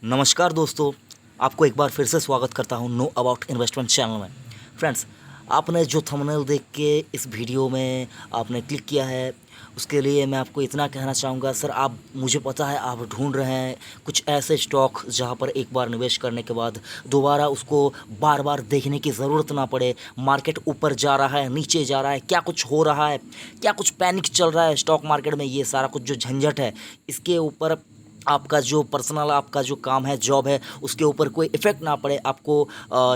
नमस्कार दोस्तों, आपको एक बार फिर से स्वागत करता हूं नो अबाउट इन्वेस्टमेंट चैनल में। फ्रेंड्स, आपने जो थंबनेल देख के इस वीडियो में आपने क्लिक किया है, उसके लिए मैं आपको इतना कहना चाहूँगा सर, आप मुझे पता है आप ढूंढ रहे हैं कुछ ऐसे स्टॉक जहां पर एक बार निवेश करने के बाद दोबारा उसको बार बार देखने की ज़रूरत ना पड़े। मार्केट ऊपर जा रहा है, नीचे जा रहा है, क्या कुछ हो रहा है, क्या कुछ पैनिक चल रहा है स्टॉक मार्केट में, ये सारा कुछ जो झंझट है इसके ऊपर आपका जो पर्सनल आपका जो काम है, जॉब है, उसके ऊपर कोई इफ़ेक्ट ना पड़े, आपको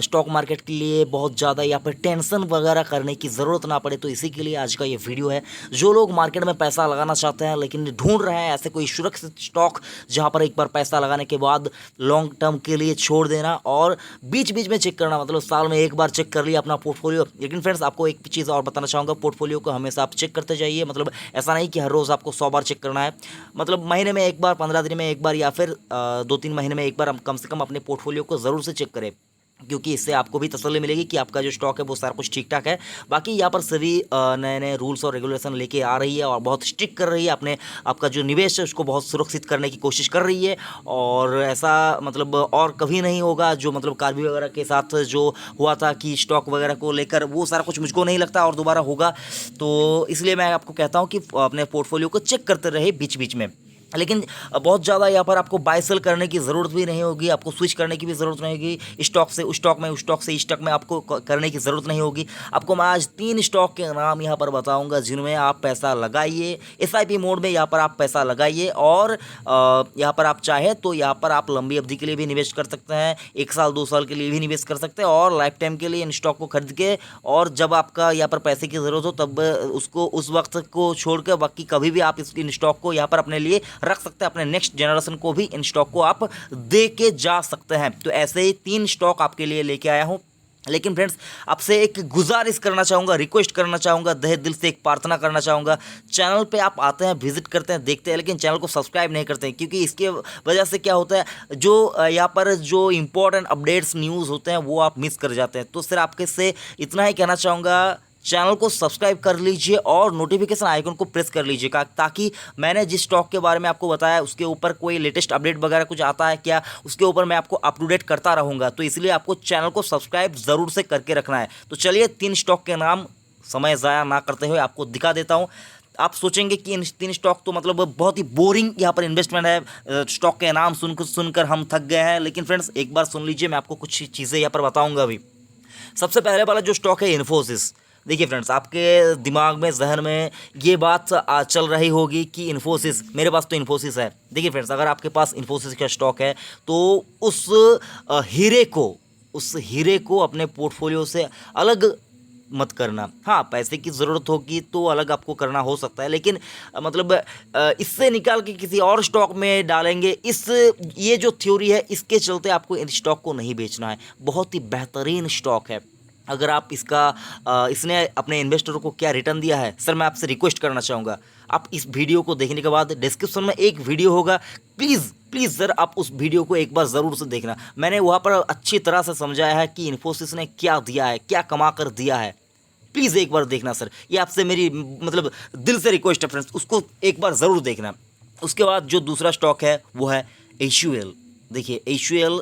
स्टॉक मार्केट के लिए बहुत ज़्यादा या फिर टेंशन वगैरह करने की ज़रूरत ना पड़े। तो इसी के लिए आज का ये वीडियो है। जो लोग मार्केट में पैसा लगाना चाहते हैं लेकिन ढूंढ रहे हैं ऐसे कोई सुरक्षित स्टॉक जहां पर एक बार पैसा लगाने के बाद लॉन्ग टर्म के लिए छोड़ देना और बीच बीच में चेक करना, मतलब साल में एक बार चेक कर लिया अपना पोर्टफोलियो। लेकिन फ्रेंड्स, आपको एक चीज़ और बताना चाहूँगा, पोर्टफोलियो को हमेशा आप चेक करते जाइए। मतलब ऐसा नहीं कि हर रोज़ आपको 100 बार चेक करना है, मतलब महीने में एक बार, 15 दिन में एक बार या फिर 2-3 महीने में एक बार हम कम से कम अपने पोर्टफोलियो को ज़रूर से चेक करें, क्योंकि इससे आपको भी तसल्ली मिलेगी कि आपका जो स्टॉक है वो सारा कुछ ठीक ठाक है। बाकी यहाँ पर सभी नए नए रूल्स और रेगुलेशन लेके आ रही है और बहुत स्ट्रिक्ट कर रही है, अपने आपका जो निवेश है उसको बहुत सुरक्षित करने की कोशिश कर रही है। और ऐसा मतलब और कभी नहीं होगा जो मतलब कार्बी वगैरह के साथ जो हुआ था कि स्टॉक वगैरह को लेकर, वो सारा कुछ मुझको नहीं लगता और दोबारा होगा। तो इसलिए मैं आपको कहता हूँ कि अपने पोर्टफोलियो को चेक करते रहे बीच बीच में। लेकिन बहुत ज़्यादा यहाँ पर आपको बाय सेल करने की ज़रूरत भी नहीं होगी, आपको स्विच करने की भी ज़रूरत नहीं होगी, स्टॉक से उस स्टॉक में, उस स्टॉक से इस स्टॉक में आपको करने की ज़रूरत नहीं होगी। आपको मैं आज 3 स्टॉक के नाम यहाँ पर बताऊँगा जिनमें आप पैसा लगाइए, एसआईपी मोड में यहाँ पर आप पैसा लगाइए। और यहाँ पर आप चाहे तो यहाँ पर आप लंबी अवधि के लिए भी निवेश कर सकते हैं, 1 साल 2 साल के लिए भी निवेश कर सकते हैं और लाइफ टाइम के लिए इन स्टॉक को खरीद के, और जब आपका यहाँ पर पैसे की ज़रूरत हो तब उसको, उस वक्त को छोड़ कर बाकी कभी भी आप इन स्टॉक को यहाँ पर अपने लिए रख सकते हैं, अपने नेक्स्ट जनरेशन को भी इन स्टॉक को आप दे के जा सकते हैं। तो ऐसे ही 3 स्टॉक आपके लिए लेके आया हूं। लेकिन फ्रेंड्स, आपसे एक गुजारिश करना चाहूँगा, रिक्वेस्ट करना चाहूँगा, तहे दिल से एक प्रार्थना करना चाहूँगा। चैनल पे आप आते हैं, विजिट करते हैं, देखते हैं, लेकिन चैनल को सब्सक्राइब नहीं करते हैं, क्योंकि इसके वजह से क्या होता है, जो यहाँ पर जो इंपॉर्टेंट अपडेट्स न्यूज़ होते हैं वो आप मिस कर जाते हैं। तो सिर्फ आपके से इतना ही कहना चाहूँगा, चैनल को सब्सक्राइब कर लीजिए और नोटिफिकेशन आइकन को प्रेस कर लीजिएगा, ताकि मैंने जिस स्टॉक के बारे में आपको बताया उसके ऊपर कोई लेटेस्ट अपडेट वगैरह कुछ आता है क्या, उसके ऊपर मैं आपको अप टू डेट करता रहूँगा। तो इसलिए आपको चैनल को सब्सक्राइब ज़रूर से करके रखना है। तो चलिए 3 स्टॉक के नाम समय ज़ाया ना करते हुए आपको दिखा देता हूँ। आप सोचेंगे कि इन 3 स्टॉक तो मतलब बहुत ही बोरिंग यहाँ पर इन्वेस्टमेंट है, स्टॉक के नाम सुनकर हम थक गए हैं। लेकिन फ्रेंड्स, एक बार सुन लीजिए, मैं आपको कुछ चीज़ें यहाँ पर बताऊँगा अभी। सबसे पहले वाला जो स्टॉक है इन्फोसिस। देखिए फ्रेंड्स, आपके दिमाग में, जहन में ये बात चल रही होगी कि इन्फोसिस, मेरे पास तो इन्फोसिस है। देखिए फ्रेंड्स, अगर आपके पास इन्फोसिस का स्टॉक है तो उस हीरे को अपने पोर्टफोलियो से अलग मत करना। हाँ, पैसे की ज़रूरत होगी तो अलग आपको करना हो सकता है, लेकिन मतलब इससे निकाल के किसी और स्टॉक में डालेंगे, ये जो थ्योरी है इसके चलते आपको इन स्टॉक को नहीं बेचना है। बहुत ही बेहतरीन स्टॉक है। अगर आप इसने अपने इन्वेस्टरों को क्या रिटर्न दिया है, सर मैं आपसे रिक्वेस्ट करना चाहूँगा, आप इस वीडियो को देखने के बाद डिस्क्रिप्शन में एक वीडियो होगा, प्लीज़ प्लीज़ सर आप उस वीडियो को एक बार ज़रूर से देखना। मैंने वहाँ पर अच्छी तरह से समझाया है कि इन्फोसिस ने क्या दिया है, क्या कमा कर दिया है। प्लीज़ एक बार देखना सर, ये आपसे मेरी मतलब दिल से रिक्वेस्ट है फ्रेंड्स, उसको एक बार ज़रूर देखना। उसके बाद जो दूसरा स्टॉक है वो है HUL। देखिए HUL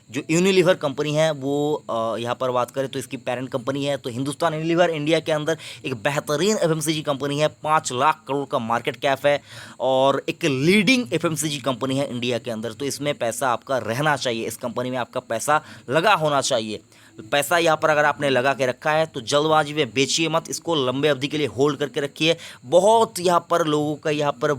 जो यूनिलीवर कंपनी है वो यहाँ पर बात करें तो इसकी पेरेंट कंपनी है। तो हिंदुस्तान यूनिलीवर इंडिया के अंदर एक बेहतरीन FMCG कंपनी है, 5 लाख करोड़ का मार्केट कैप है और एक लीडिंग FMCG कंपनी है इंडिया के अंदर। तो इसमें पैसा आपका रहना चाहिए, इस कंपनी में आपका पैसा लगा होना चाहिए। पैसा यहाँ पर अगर आपने लगा के रखा है तो जल्दबाजी में बेचिए मत, इसको लंबे अवधि के लिए होल्ड करके रखिए। बहुत यहाँ पर लोगों का यहाँ पर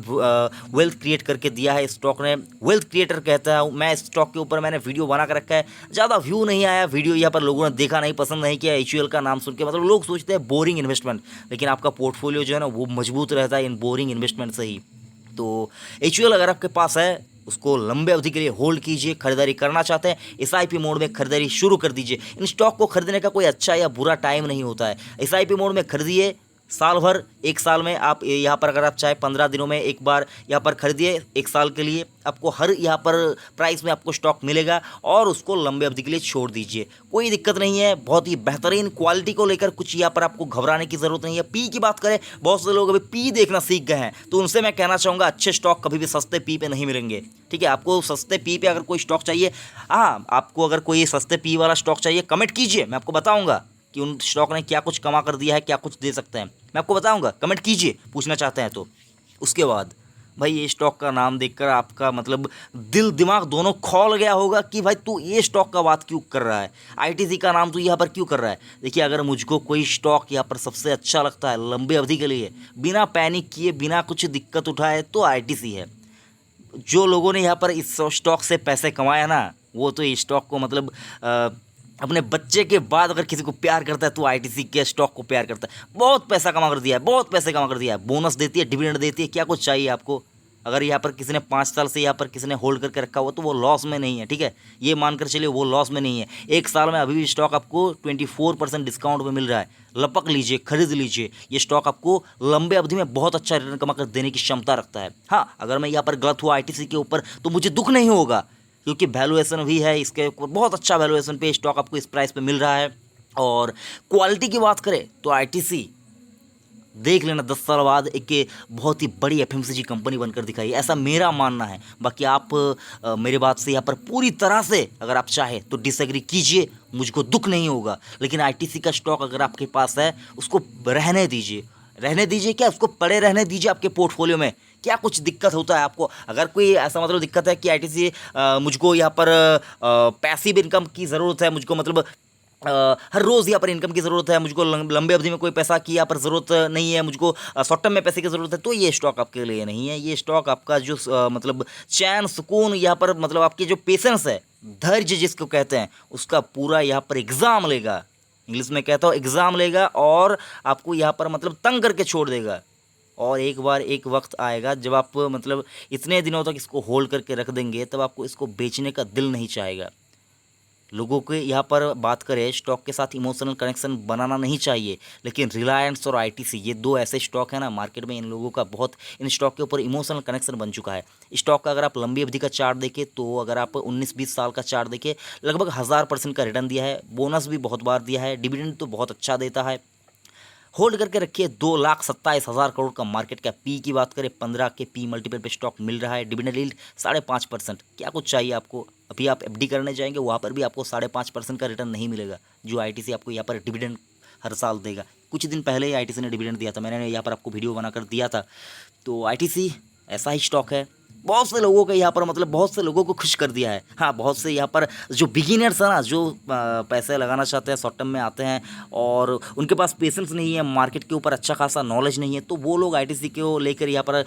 वेल्थ क्रिएट करके दिया है स्टॉक ने, वेल्थ क्रिएटर कहता हूँ मैं। इस स्टॉक के ऊपर मैंने वीडियो बना कर रखा है, ज़्यादा व्यू नहीं आया वीडियो, यहाँ पर लोगों ने देखा नहीं, पसंद नहीं किया HUL का नाम सुन के। मतलब लोग सोचते हैं बोरिंग इन्वेस्टमेंट, लेकिन आपका पोर्टफोलियो जो है ना वो मजबूत रहता है इन बोरिंग इन्वेस्टमेंट से ही। तो HUL अगर आपके पास है उसको लंबे अवधि के लिए होल्ड कीजिए। खरीदारी करना चाहते हैं SIP मोड में खरीदारी शुरू कर दीजिए। इन स्टॉक को खरीदने का कोई अच्छा या बुरा टाइम नहीं होता है। SIP मोड में खरीदिए, साल भर, एक साल में आप यहाँ पर अगर आप चाहे 15 दिनों में एक बार यहाँ पर खरीदिए, एक साल के लिए आपको हर यहाँ पर प्राइस में आपको स्टॉक मिलेगा और उसको लंबे अवधि के लिए छोड़ दीजिए, कोई दिक्कत नहीं है। बहुत ही बेहतरीन क्वालिटी को लेकर कुछ यहाँ पर आपको घबराने की ज़रूरत नहीं है। पी की बात करें, बहुत से लोग अभी पी देखना सीख गए हैं, तो उनसे मैं कहना चाहूँगा अच्छे स्टॉक कभी भी सस्ते पी पे नहीं मिलेंगे। ठीक है, आपको सस्ते पी पे अगर कोई स्टॉक चाहिए, हाँ, आपको अगर कोई सस्ते पी वाला स्टॉक चाहिए कमेंट कीजिए, मैं आपको बताऊँगा कि उन स्टॉक ने क्या कुछ कमा कर दिया है, क्या कुछ दे सकते हैं, मैं आपको बताऊंगा। कमेंट कीजिए, पूछना चाहते हैं तो। उसके बाद भाई ये स्टॉक का नाम देखकर आपका मतलब दिल दिमाग दोनों खौल गया होगा कि भाई तू ये स्टॉक का बात क्यों कर रहा है, आईटीसी का नाम तू यहाँ पर क्यों कर रहा है। देखिए, अगर मुझको कोई स्टॉक यहाँ पर सबसे अच्छा लगता है लंबी अवधि के लिए, बिना पैनिक किए, बिना कुछ दिक्कत उठाए, तो आईटीसी है। जो लोगों ने यहाँ पर इस स्टॉक से पैसे कमाए ना, वो तो इस स्टॉक को मतलब अपने बच्चे के बाद अगर किसी को प्यार करता है तो आईटीसी के स्टॉक को प्यार करता है। बहुत पैसा कमा कर दिया है, बहुत पैसे कमा कर दिया है, बोनस देती है, डिविडेंड देती है, क्या कुछ चाहिए आपको। अगर यहाँ पर किसी ने 5 साल से यहाँ पर किसी ने होल्ड करके रखा हुआ तो वो लॉस में नहीं है। ठीक है, ये मानकर चलिए वो लॉस में नहीं है। एक साल में अभी भी स्टॉक आपको 24% डिस्काउंट में मिल रहा है। लपक लीजिए, खरीद लीजिए, ये स्टॉक आपको लंबे अवधि में बहुत अच्छा रिटर्न कमा कर देने की क्षमता रखता है। हाँ, अगर मैं यहाँ पर गलत हुआ आईटीसी के ऊपर तो मुझे दुख नहीं होगा, क्योंकि वैल्यूएशन भी है इसके ऊपर, बहुत अच्छा वैल्यूएशन पे स्टॉक आपको इस प्राइस पे मिल रहा है। और क्वालिटी की बात करें तो आईटीसी देख लेना 10 साल बाद एक बहुत ही बड़ी एफएमसीजी कंपनी बनकर दिखाई, ऐसा मेरा मानना है। बाकी आप मेरे बात से यहाँ पर पूरी तरह से अगर आप चाहे तो डिसएग्री कीजिए, मुझको दुख नहीं होगा। लेकिन आईटीसी का स्टॉक अगर आपके पास है उसको रहने दीजिए, रहने दीजिए, क्या उसको पड़े रहने दीजिए आपके पोर्टफोलियो में। क्या कुछ दिक्कत होता है आपको, अगर कोई ऐसा मतलब दिक्कत है कि आईटीसी मुझको यहाँ पर पैसिव इनकम की ज़रूरत है, मुझको मतलब हर रोज़ यहाँ पर इनकम की ज़रूरत है, मुझको लंबे अवधि में कोई पैसा की यहाँ पर ज़रूरत नहीं है, मुझको शॉर्ट टर्म में पैसे की ज़रूरत है, तो ये स्टॉक आपके लिए नहीं है। ये स्टॉक आपका जो मतलब चैन सुकून यहाँ पर मतलब आपकी जो पेशेंस है, धैर्य जिसको कहते हैं, उसका पूरा यहाँ पर एग्ज़ाम लेगा। इंग्लिश में कहता हूँ एग्ज़ाम लेगा, और आपको यहाँ पर मतलब तंग करके छोड़ देगा। और एक बार एक वक्त आएगा जब आप मतलब इतने दिनों तक इसको होल्ड करके रख देंगे, तब आपको इसको बेचने का दिल नहीं चाहेगा। लोगों के यहाँ पर बात करें, स्टॉक के साथ इमोशनल कनेक्शन बनाना नहीं चाहिए, लेकिन रिलायंस और आईटीसी ये दो ऐसे स्टॉक हैं ना मार्केट में, इन लोगों का बहुत इन स्टॉक के ऊपर इमोशनल कनेक्शन बन चुका है। स्टॉक का अगर आप लंबी अवधि का चार्ट देखें तो अगर आप 19-20 साल का चार्ट देखें, लगभग 1000% का रिटर्न दिया है, बोनस भी बहुत बार दिया है, डिविडेंड तो बहुत अच्छा देता है। होल्ड करके रखिए। 2,27,000 करोड़ का मार्केट कैप। पी की बात करें 15 के पी मल्टीपल पे स्टॉक मिल रहा है। Dividend yield 5.5%। क्या कुछ चाहिए आपको। अभी आप एफडी करने जाएंगे वहाँ पर भी आपको 5.5% का रिटर्न नहीं मिलेगा, जो आईटीसी आपको यहाँ पर डिविडेंड हर साल देगा। कुछ दिन पहले ही आईटीसी ने डिविडेंड दिया था, मैंने यहाँ पर आपको वीडियो बनाकर दिया था। तो आईटीसी ऐसा ही स्टॉक है, बहुत से लोगों के यहाँ पर मतलब बहुत से लोगों को खुश कर दिया है। हाँ, बहुत से यहाँ पर जो बिगिनर्स हैं ना, जो पैसे लगाना चाहते हैं, शॉर्ट टर्म में आते हैं और उनके पास पेशेंस नहीं है, मार्केट के ऊपर अच्छा खासा नॉलेज नहीं है, तो वो लोग आईटीसी को लेकर यहाँ पर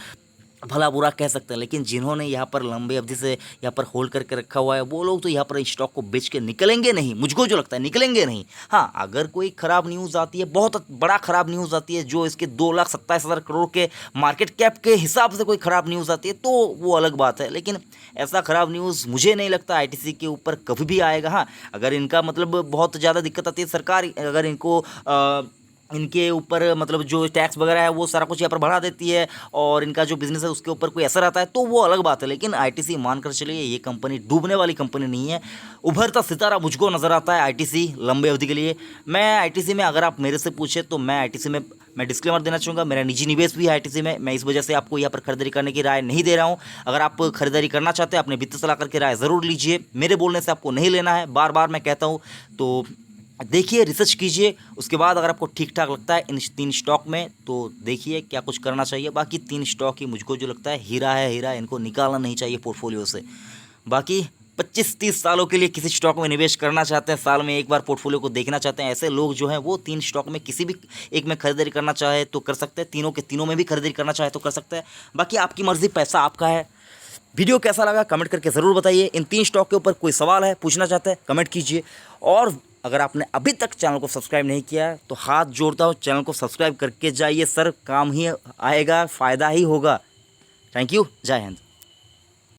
भला बुरा कह सकते हैं। लेकिन जिन्होंने यहाँ पर लंबी अवधि से यहाँ पर होल्ड करके रखा हुआ है, वो लोग तो यहाँ पर स्टॉक को बेच के निकलेंगे नहीं, मुझको जो लगता है निकलेंगे नहीं। हाँ, अगर कोई ख़राब न्यूज़ आती है, बहुत बड़ा ख़राब न्यूज़ आती है, जो इसके 2,27,000 करोड़ के मार्केट कैप के हिसाब से कोई ख़राब न्यूज़ आती है, तो वो अलग बात है। लेकिन ऐसा ख़राब न्यूज़ मुझे नहीं लगता आईटीसी के ऊपर कभी भी आएगा। हाँ, अगर इनका मतलब बहुत ज़्यादा दिक्कत आती है, सरकार अगर इनको इनके ऊपर मतलब जो टैक्स वगैरह है वो सारा कुछ यहाँ पर बढ़ा देती है और इनका जो बिज़नेस है उसके ऊपर कोई असर आता है, तो वो अलग बात है। लेकिन आईटीसी मानकर चलिए ये कंपनी डूबने वाली कंपनी नहीं है, उभरता सितारा मुझको नज़र आता है आईटीसी लंबे अवधि के लिए। मैं आईटीसी में अगर आप मेरे से पूछे तो मैं आईटीसी में मैं डिस्क्लेमर देना चाहूँगा, मेरा निजी निवेश भी है आईटीसी में। मैं इस वजह से आपको यहाँ पर खरीदारी करने की राय नहीं दे रहा हूँ। अगर आप खरीदारी करना चाहते हैं अपने वित्त सलाहकार की राय ज़रूर लीजिए, मेरे बोलने से आपको नहीं लेना है, बार बार मैं कहता हूँ। तो देखिए, रिसर्च कीजिए, उसके बाद अगर आपको ठीक ठाक लगता है इन 3 स्टॉक में तो देखिए क्या कुछ करना चाहिए। बाकी 3 स्टॉक ही मुझको जो लगता है हीरा है, हीरा, इनको निकालना नहीं चाहिए पोर्टफोलियो से। बाकी 25-30 सालों के लिए किसी स्टॉक में निवेश करना चाहते हैं, साल में एक बार पोर्टफोलियो को देखना चाहते हैं, ऐसे लोग जो हैं वो 3 स्टॉक में किसी भी एक में खरीदारी करना चाहे तो कर सकते हैं, तीनों के तीनों में भी खरीदारी करना चाहे तो कर सकते हैं। बाकी आपकी मर्ज़ी, पैसा आपका है। वीडियो कैसा लगा कमेंट करके ज़रूर बताइए। इन 3 स्टॉक के ऊपर कोई सवाल है, पूछना चाहते हैं, कमेंट कीजिए। और अगर आपने अभी तक चैनल को सब्सक्राइब नहीं किया है तो हाथ जोड़ता हूँ, चैनल को सब्सक्राइब करके जाइए सर, काम ही आएगा, फ़ायदा ही होगा। थैंक यू, जय हिंद।